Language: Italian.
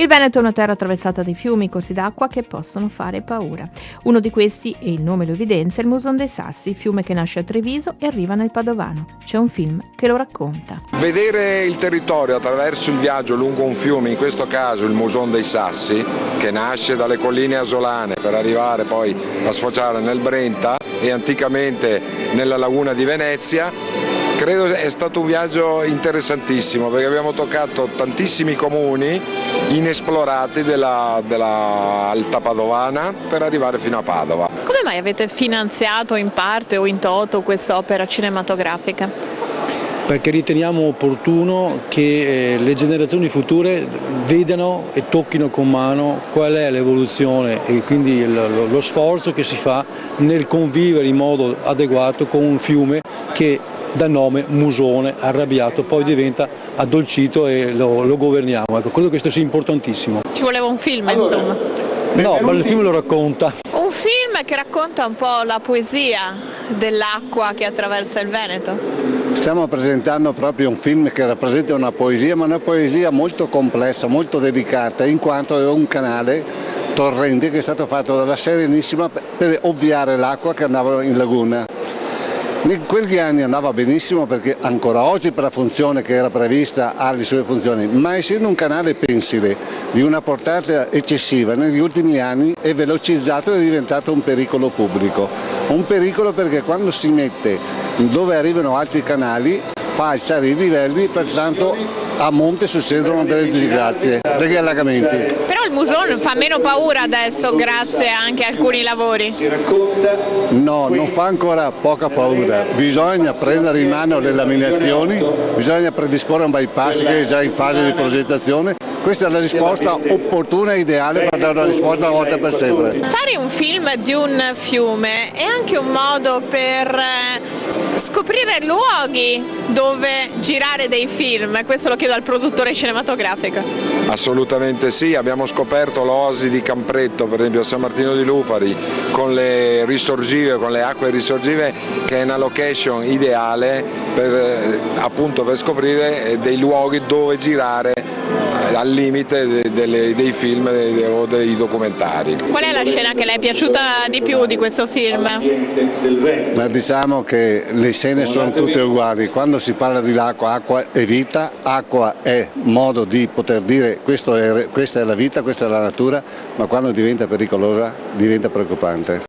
Il Veneto è una terra attraversata dai fiumi, corsi d'acqua che possono fare paura. Uno di questi, e il nome lo evidenzia, è il Muson dei Sassi, fiume che nasce a Treviso e arriva nel Padovano. C'è un film che lo racconta. Vedere il territorio attraverso il viaggio lungo un fiume, in questo caso il Muson dei Sassi, che nasce dalle colline asolane per arrivare poi a sfociare nel Brenta e anticamente nella laguna di Venezia, credo è stato un viaggio interessantissimo perché abbiamo toccato tantissimi comuni inesplorati della Alta Padovana per arrivare fino a Padova. Come mai avete finanziato in parte o in toto quest'opera cinematografica? Perché riteniamo opportuno che le generazioni future vedano e tocchino con mano qual è l'evoluzione e quindi lo sforzo che si fa nel convivere in modo adeguato con un fiume che dal nome Musone, arrabbiato, poi diventa addolcito e lo governiamo. Ecco, credo che questo sia importantissimo. Ci voleva un film, insomma? No, ma il film lo racconta. Un film che racconta un po' la poesia dell'acqua che attraversa il Veneto. Stiamo presentando proprio un film che rappresenta una poesia, ma una poesia molto complessa, molto delicata, in quanto è un canale torrente che è stato fatto dalla Serenissima per ovviare l'acqua che andava in laguna. In quegli anni andava benissimo perché ancora oggi per la funzione che era prevista ha le sue funzioni, ma essendo un canale pensile di una portata eccessiva negli ultimi anni è velocizzato e è diventato un pericolo pubblico. Un pericolo perché quando si mette dove arrivano altri canali fa alzare i livelli, pertanto a monte succedono delle disgrazie, degli allagamenti. Però il Muson fa meno paura adesso grazie anche a alcuni lavori. No, non fa ancora poca paura, bisogna prendere in mano le laminazioni, bisogna predisporre un bypass che è già in fase di progettazione. Questa è la risposta opportuna e ideale per dare una risposta una volta per sempre. Fare un film di un fiume è anche un modo per scoprire luoghi dove girare dei film, questo lo chiedo al produttore cinematografico. Assolutamente sì, abbiamo scoperto l'oasi di Campretto, per esempio a San Martino di Lupari, con le risorgive, con le acque risorgive, che è una location ideale appunto per scoprire dei luoghi dove girare al limite dei film o dei documentari. Qual è la scena che le è piaciuta di più di questo film? Ma diciamo che le scene sono tutte uguali, quando si parla di acqua, acqua è vita, acqua è modo di poter dire questa è la vita, questa è la natura, ma quando diventa pericolosa diventa preoccupante.